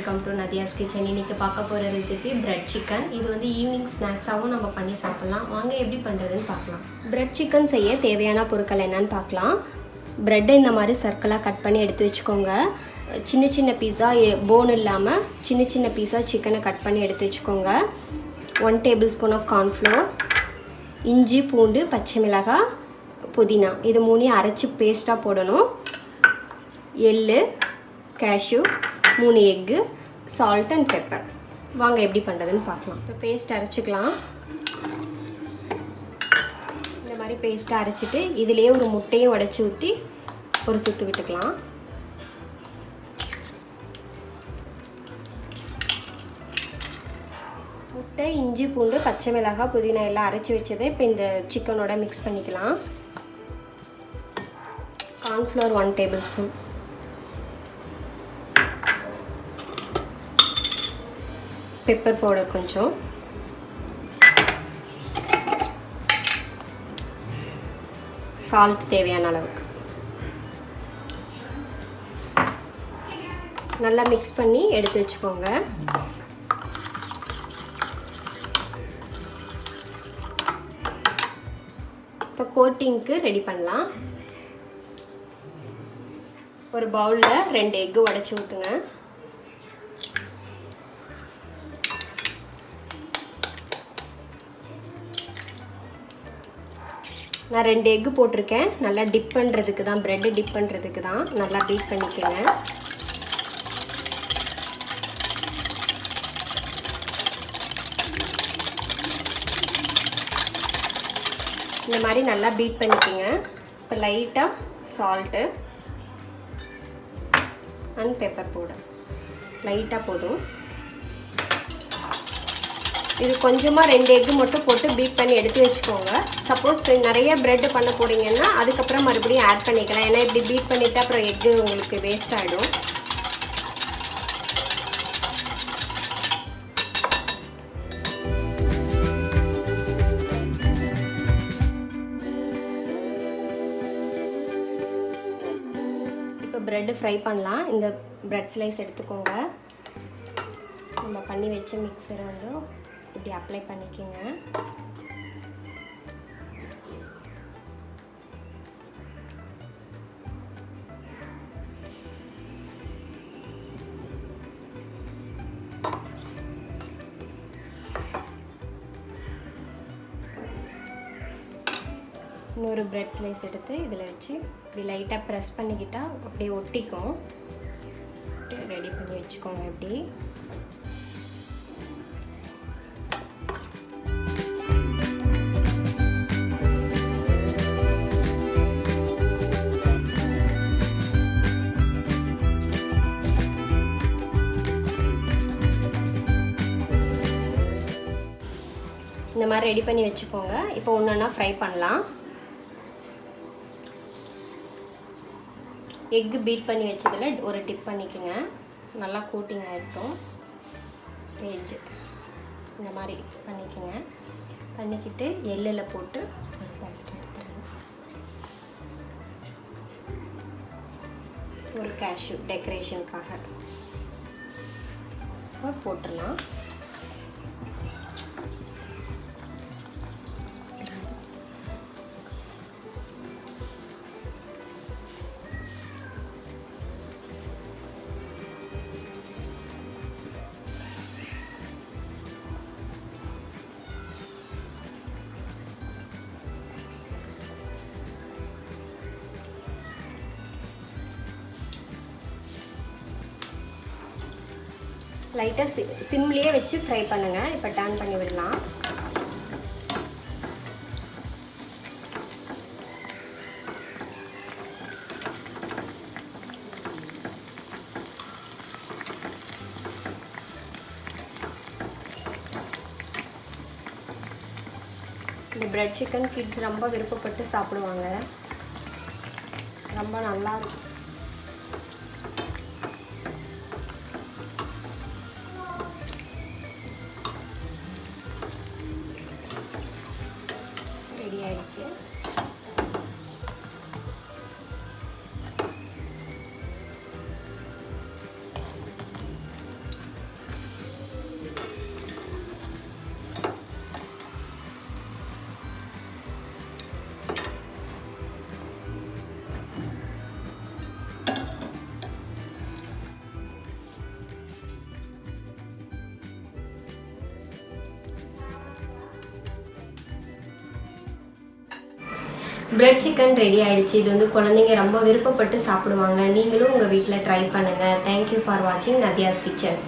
Welcome to நதியாஸ் kitchen. இன்றைக்கி பார்க்க போகிற ரெசிபி பிரெட் சிக்கன். இது வந்து ஈவினிங் ஸ்நாக்ஸாகவும் நம்ம பண்ணி சாப்பிட்லாம். வாங்க எப்படி பண்ணுறதுன்னு பார்க்கலாம். பிரெட் சிக்கன் செய்ய தேவையான பொருட்கள் என்னன்னு பார்க்கலாம். ப்ரெட்டை இந்த மாதிரி சர்க்கிளாக கட் பண்ணி எடுத்து வச்சுக்கோங்க. சின்ன சின்ன பீஸாக போன் இல்லாமல் சின்ன சின்ன பீஸாக சிக்கனை கட் பண்ணி எடுத்து வச்சுக்கோங்க. 1 டேபிள் ஸ்பூன் ஆஃப் கார்ன்ஃப்ளோர், இஞ்சி, பூண்டு, பச்சை மிளகாய், புதினா, இது மூணையும் அரைச்சி பேஸ்ட்டாக போடணும். எள்ளு, cashew, 3 egg, salt and pepper. வாங்க எப்படி பண்ணுறதுன்னு பார்க்கலாம். இப்போ பேஸ்ட் அரைச்சிக்கலாம். இந்த மாதிரி பேஸ்ட்டை அரைச்சிட்டு இதிலே ஒரு முட்டையும் உடைச்சி ஊற்றி ஒரு சுற்று விட்டுக்கலாம். முட்டை, இஞ்சி, பூண்டு, பச்சை மிளகாய், புதினா எல்லாம் அரைச்சி வச்சதை இப்போ இந்த சிக்கனோட மிக்ஸ் பண்ணிக்கலாம். Cornflour 1 table spoon, pepper powder கொஞ்சம், சால்ட் தேவையான அளவுக்கு. நல்லா மிக்ஸ் பண்ணி எடுத்து வச்சுக்கோங்க. இப்போ கோட்டிங்க்கு ரெடி பண்ணலாம். ஒரு பவுலில் 2 எக்கு உடைச்சி ஊற்றுங்க. நான் 2 எக்கு போட்டிருக்கேன். நல்லா டிப் பண்ணுறதுக்கு தான், ப்ரெட்டு டிப் பண்ணுறதுக்கு தான். நல்லா பீட் பண்ணிக்கோங்க. இந்த மாதிரி நல்லா பீட் பண்ணிக்கோங்க. இப்போ லைட்டாக சால்ட்டு அண்ட் பெப்பர் பவுடர் லைட்டாக போதும். இது கொஞ்சமாக 2 எக்கு மட்டும் போட்டு பீட் பண்ணி எடுத்து வச்சுக்கோங்க. சப்போஸ் நிறைய ப்ரெட் பண்ண போகிறீங்கன்னா அதுக்கப்புறம் மறுபடியும் ஆட் பண்ணிக்கலாம். ஏன்னா இப்படி பீட் பண்ணிவிட்டு அப்புறம் எக்கு உங்களுக்கு வேஸ்ட் ஆகிடும். இப்போ ப்ரெட்டு ஃப்ரை பண்ணலாம். இந்த ப்ரெட் ஸ்லைஸ் எடுத்துக்கோங்க. நம்ம பண்ணி வச்ச மிக்சரை வந்து இப்படி அப்ளை பண்ணிக்கோங்க. இன்னொரு பிரெட் ஸ்லைஸ் எடுத்து இதில் வச்சு இப்படி லைட்டாக ப்ரெஸ் பண்ணிக்கிட்டால் அப்படியே ஒட்டிக்கும். ரெடி பண்ணி வச்சுக்கோங்க. இப்படி இந்த மாதிரி ரெடி பண்ணி வச்சுக்கோங்க. இப்போ ஒன்றா ஃப்ரை பண்ணலாம். எக்கு பீட் பண்ணி வச்சதில் ஒரு டிப் பண்ணிக்கோங்க. நல்லா கோட்டிங் ஆகிட்டோம். எஜ்ஜு இந்த மாதிரி பண்ணிக்கோங்க. பண்ணிக்கிட்டு எள்ளில் போட்டு ஒரு பாக்கெட் எடுத்துருங்க. ஒரு கேஷ்யூ டெக்கரேஷனுக்காக போட்டுடலாம். லைட்டாக சிம்லேயே வச்சு ஃப்ரை பண்ணுங்கள். இப்போ டர்ன் பண்ணி விடலாம். இந்த பிரெட் சிக்கன் கிட்ஸ் ரொம்ப விருப்பப்பட்டு சாப்பிடுவாங்க. ரொம்ப நல்லா இருக்கும். ரெடி ஆயிடுச்சு. பிரெட் சிக்கன் ரெடி ஆகிடுச்சு. இது வந்து குழந்தைங்க ரொம்ப விருப்பப்பட்டு சாப்பிடுவாங்க. நீங்களும் உங்கள் வீட்டில் ட்ரை பண்ணுங்கள். தேங்க்யூ ஃபார் வாட்சிங் நதியாஸ் கிச்சன்.